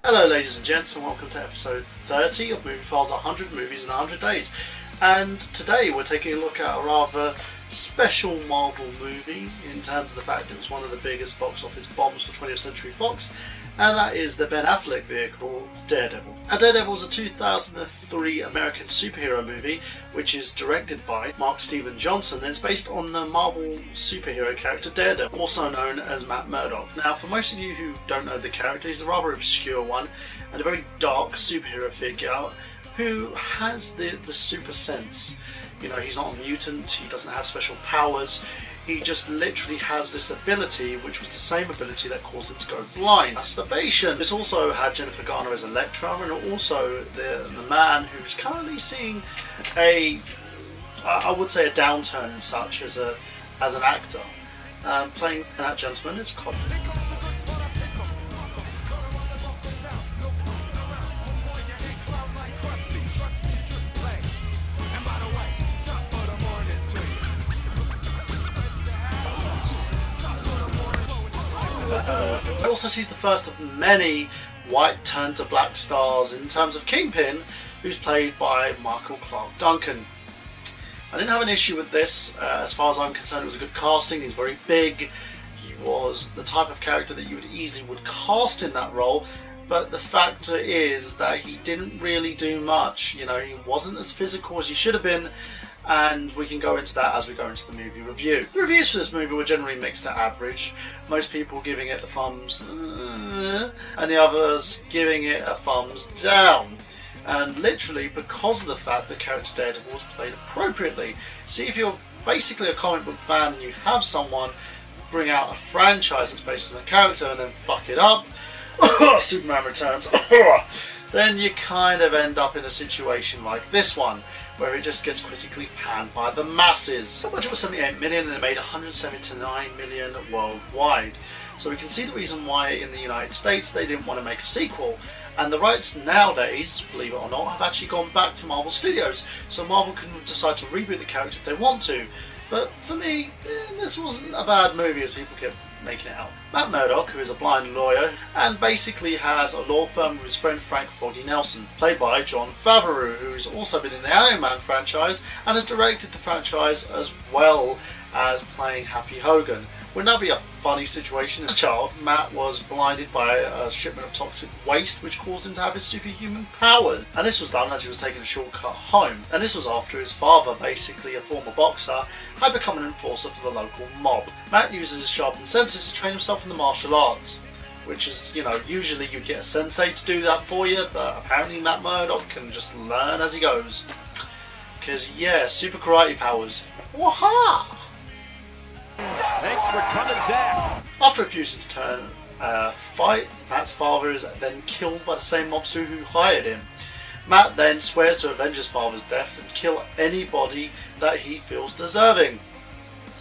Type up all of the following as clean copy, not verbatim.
Hello ladies and gents, and welcome to episode 30 of Moviefiles 100 Movies in 100 Days. And today we're taking a look at a rather special Marvel movie in terms of the fact it was one of the biggest box office bombs for 20th Century Fox, and that is the Ben Affleck vehicle, Daredevil. And Daredevil is a 2003 American superhero movie which is directed by Mark Steven Johnson, and it's based on the Marvel superhero character Daredevil, also known as Matt Murdock. Now, for most of you who don't know the character, he's a rather obscure one and a very dark superhero figure who has the super sense. You know, he's not a mutant, he doesn't have special powers, he just literally has this ability, which was the same ability that caused him to go blind. Masturbation. This also had Jennifer Garner as Elektra, and also the man who's currently seeing I would say a downturn and such as an actor. Playing that gentleman is Colin. Also, she's the first of many white turn to black stars in terms of Kingpin, who's played by Michael Clarke Duncan. I didn't have an issue with this. As far as I'm concerned, it was a good casting. He's very big. He was the type of character that you would cast in that role. But the factor is that he didn't really do much. You know, he wasn't as physical as he should have been. And we can go into that as we go into the movie review. The reviews for this movie were generally mixed to average. Most people giving it the thumbs and the others giving it a thumbs down. And literally because of the fact that character Daredevil was played appropriately. See, if you're basically a comic book fan and you have someone bring out a franchise that's based on a character and then fuck it up, Superman Returns, then you kind of end up in a situation like this one, where it just gets critically panned by the masses. The budget was 78 million and it made 179 million worldwide. So we can see the reason why in the United States they didn't want to make a sequel. And the rights nowadays, believe it or not, have actually gone back to Marvel Studios. So Marvel can decide to reboot the character if they want to. But for me, this wasn't a bad movie as people kept making it out. Matt Murdock, who is a blind lawyer and basically has a law firm with his friend Frank Foggy Nelson, played by Jon Favreau, who's also been in the Iron Man franchise and has directed the franchise as well as playing Happy Hogan. Wouldn't that be a funny situation? As a child, Matt was blinded by a shipment of toxic waste which caused him to have his superhuman powers. And this was done as he was taking a shortcut home. And this was after his father, basically a former boxer, had become an enforcer for the local mob. Matt uses his sharpened senses to train himself in the martial arts. Which is, you know, usually you'd get a sensei to do that for you, but apparently Matt Murdock can just learn as he goes. Because, yeah, super karate powers. Waha! Thanks for coming, Zach. After a fusion's turn fight, Matt's father is then killed by the same mobster who hired him. Matt then swears to avenge his father's death and kill anybody that he feels deserving,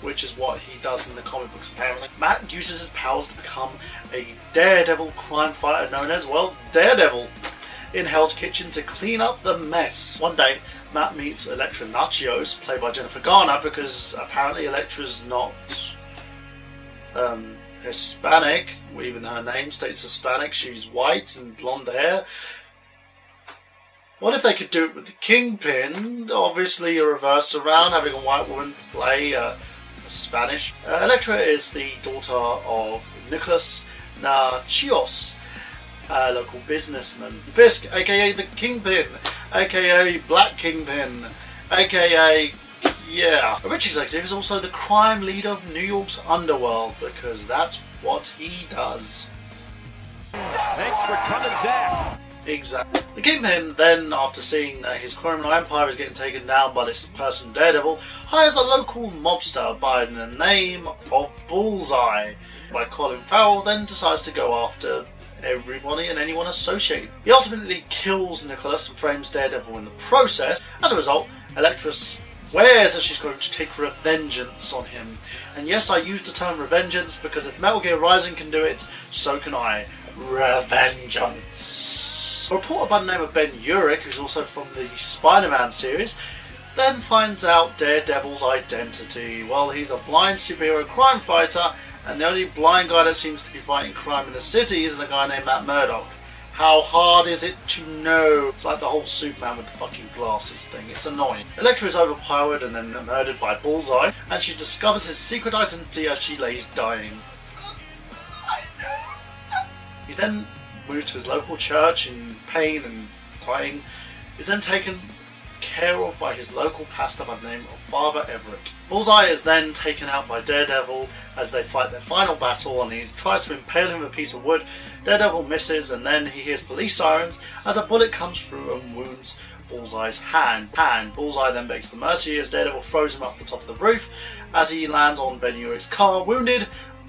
which is what he does in the comic books apparently. Matt uses his powers to become a daredevil crime fighter known as, well, Daredevil, in Hell's Kitchen to clean up the mess. One day, Matt meets Elektra Nachios, played by Jennifer Garner, because apparently Elektra's not Hispanic, even though her name states Hispanic. She's white and blonde hair. What if they could do it with the Kingpin? Obviously a reverse around, having a white woman play Spanish. Elektra is the daughter of Nicholas Nachios, a local businessman. Fisk, aka the Kingpin, aka Black Kingpin, aka, yeah. A rich executive is also the crime leader of New York's underworld, because that's what he does. Thanks for coming, Zach. Exactly. The Kingpin then, after seeing that his criminal empire is getting taken down by this person Daredevil, hires a local mobster by the name of Bullseye, by Colin. Farrell then decides to go after everybody and anyone associated. He ultimately kills Nicholas and frames Daredevil in the process. As a result, Elektra swears that she's going to take revengeance on him. And yes, I use the term revengeance because if Metal Gear Rising can do it, so can I. Revengeance. A reporter by the name of Ben Urich, who's also from the Spider-Man series, then finds out Daredevil's identity. Well, he's a blind superhero crime fighter, and the only blind guy that seems to be fighting crime in the city is the guy named Matt Murdock. How hard is it to know? It's like the whole Superman with the fucking glasses thing. It's annoying. Elektra is overpowered and then murdered by Bullseye, and she discovers his secret identity as she lays dying. He's then moved to his local church in pain and crying. He's then taken care of by his local pastor by the name of Father Everett. Bullseye is then taken out by Daredevil as they fight their final battle, and he tries to impale him with a piece of wood. Daredevil misses, and then he hears police sirens as a bullet comes through and wounds Bullseye's hand. Bullseye then begs for mercy as Daredevil throws him off the top of the roof as he lands on Ben Urich's car, wounded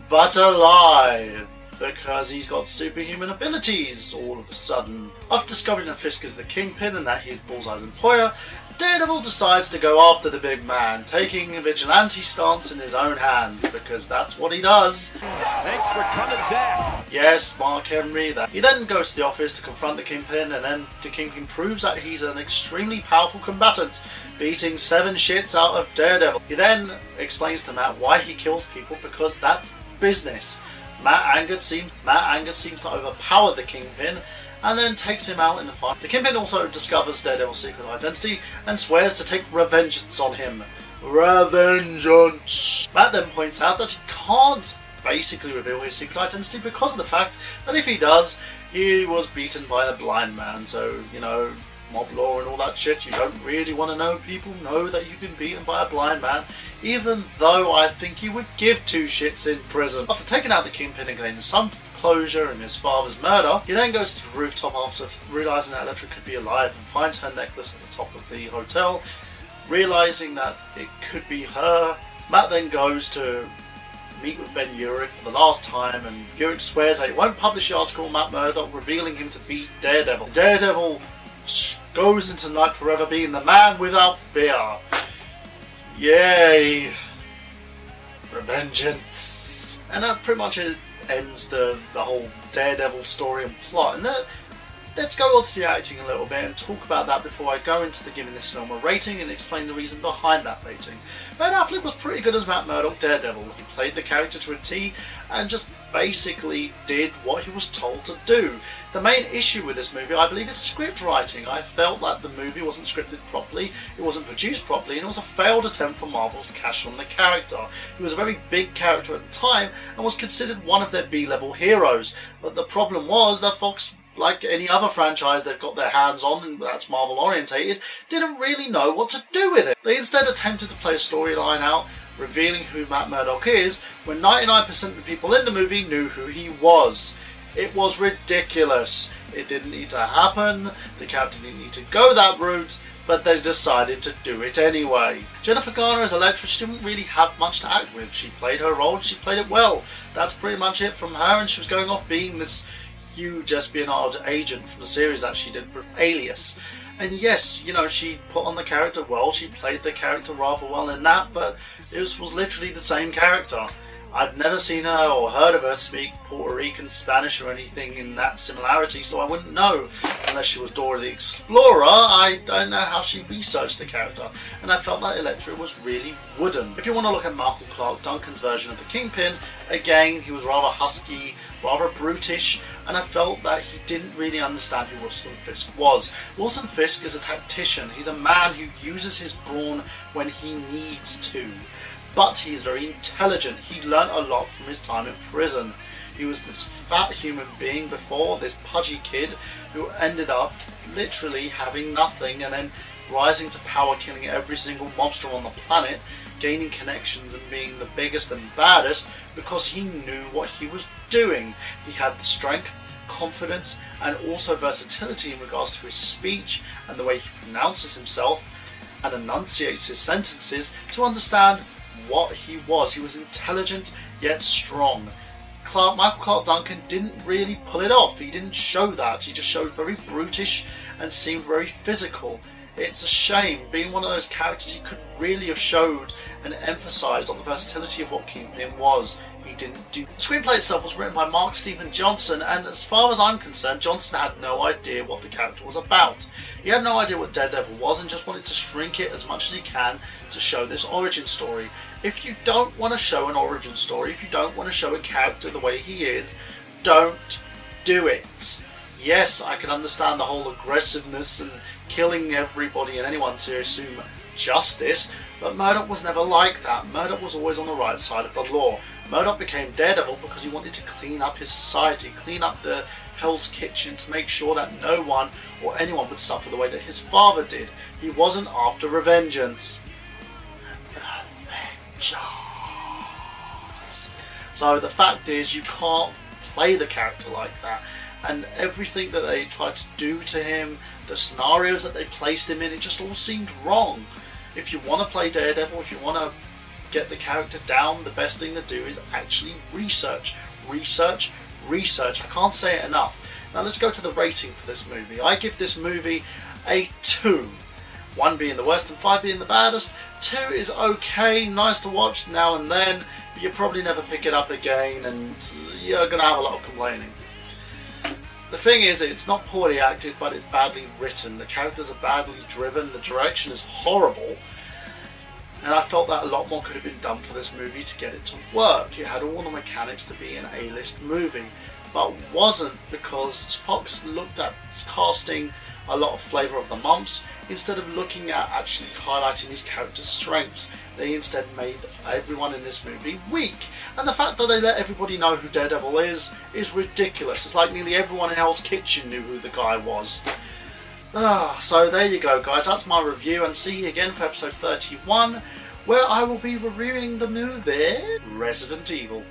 but alive, because he's got superhuman abilities all of a sudden. After discovering that Fisk is the Kingpin and that he's Bullseye's employer, Daredevil decides to go after the big man, taking a vigilante stance in his own hands, because that's what he does. Thanks for coming, Zach. Yes, Mark Henry. He then goes to the office to confront the Kingpin, and then the Kingpin proves that he's an extremely powerful combatant, beating 7 shits out of Daredevil. He then explains to Matt why he kills people, because that's business. Matt angered seems to overpower the Kingpin and then takes him out in the fight. The Kingpin also discovers Daredevil's secret identity and swears to take revengeance on him. Revengeance! Matt then points out that he can't basically reveal his secret identity because of the fact that if he does, he was beaten by a blind man. So, you know, mob law and all that shit, you don't really want to know people know that you've been beaten by a blind man, even though I think he would give 2 shits in prison. After taking out the Kingpin and gaining some closure in his father's murder, he then goes to the rooftop after realising that Elektra could be alive and finds her necklace at the top of the hotel. Realising that it could be her, Matt then goes to meet with Ben Urich for the last time, and Urich swears that he won't publish the article on Matt Murdock, revealing him to be Daredevil. Daredevil goes into night forever being the man without fear. Yay! Revengeance! And that pretty much ends the whole Daredevil story and plot. And let's go on to the acting a little bit and talk about that before I go into giving this film a rating and explain the reason behind that rating. Ben Affleck was pretty good as Matt Murdock Daredevil. He played the character to a T and just basically did what he was told to do. The main issue with this movie, I believe, is script writing. I felt that the movie wasn't scripted properly, it wasn't produced properly, and it was a failed attempt for Marvel to cash on the character. He was a very big character at the time and was considered one of their B-level heroes. But the problem was that Fox, like any other franchise they've got their hands on, and that's Marvel orientated, didn't really know what to do with it. They instead attempted to play a storyline out, revealing who Matt Murdock is, when 99% of the people in the movie knew who he was. It was ridiculous. It didn't need to happen, the character didn't need to go that route, but they decided to do it anyway. Jennifer Garner as Elektra, she didn't really have much to act with. She played her role, she played it well. That's pretty much it from her, and she was going off being this huge espionage agent from the series that she did with Alias. And yes, you know, she put on the character well, she played the character rather well in that, but it was literally the same character. I've never seen her or heard of her speak Puerto Rican Spanish or anything in that similarity, so I wouldn't know. Unless she was Dora the Explorer, I don't know how she researched the character, and I felt that Elektra was really wooden. If you want to look at Michael Clarke Duncan's version of the Kingpin, again, he was rather husky, rather brutish, and I felt that he didn't really understand who Wilson Fisk was. Wilson Fisk is a tactician. He's a man who uses his brawn when he needs to. But he's very intelligent. He learnt a lot from his time in prison. He was this fat human being before, this pudgy kid who ended up literally having nothing and then rising to power, killing every single monster on the planet, gaining connections and being the biggest and baddest because he knew what he was doing. He had the strength, confidence, and also versatility in regards to his speech and the way he pronounces himself and enunciates his sentences to understand what he was. He was intelligent yet strong. Michael Clarke Duncan didn't really pull it off. He didn't show that. He just showed very brutish and seemed very physical. It's a shame. Being one of those characters, he could really have showed and emphasised on the versatility of what Kingpin was. He didn't do. The screenplay itself was written by Mark Steven Johnson, and as far as I'm concerned, Johnson had no idea what the character was about. He had no idea what Daredevil was and just wanted to shrink it as much as he can to show this origin story. If you don't want to show an origin story, if you don't want to show a character the way he is, don't do it. Yes, I can understand the whole aggressiveness and killing everybody and anyone to assume justice, but Murdoch was never like that. Murdoch was always on the right side of the law. Murdoch became Daredevil because he wanted to clean up his society, clean up the Hell's Kitchen, to make sure that no one or anyone would suffer the way that his father did. He wasn't after revengeance. So the fact is, you can't play the character like that, and everything that they tried to do to him, the scenarios that they placed him in, it just all seemed wrong. If you want to play Daredevil, if you want to get the character down, the best thing to do is actually research. Research, research. I can't say it enough. Now let's go to the rating for this movie. I give this movie a 2. 1 being the worst and 5 being the baddest. 2 is okay, nice to watch now and then, but you'll probably never pick it up again and you're going to have a lot of complaining. The thing is, it's not poorly acted, but it's badly written. The characters are badly driven, the direction is horrible, and I felt that a lot more could have been done for this movie to get it to work. It had all the mechanics to be an A-list movie, but wasn't, because Fox looked at casting a lot of flavour of the months instead of looking at actually highlighting his character's strengths. They instead made everyone in this movie weak, and the fact that they let everybody know who Daredevil is ridiculous. It's like nearly everyone in Hell's Kitchen knew who the guy was. So there you go, guys, that's my review, and see you again for episode 31, where I will be reviewing the movie Resident Evil.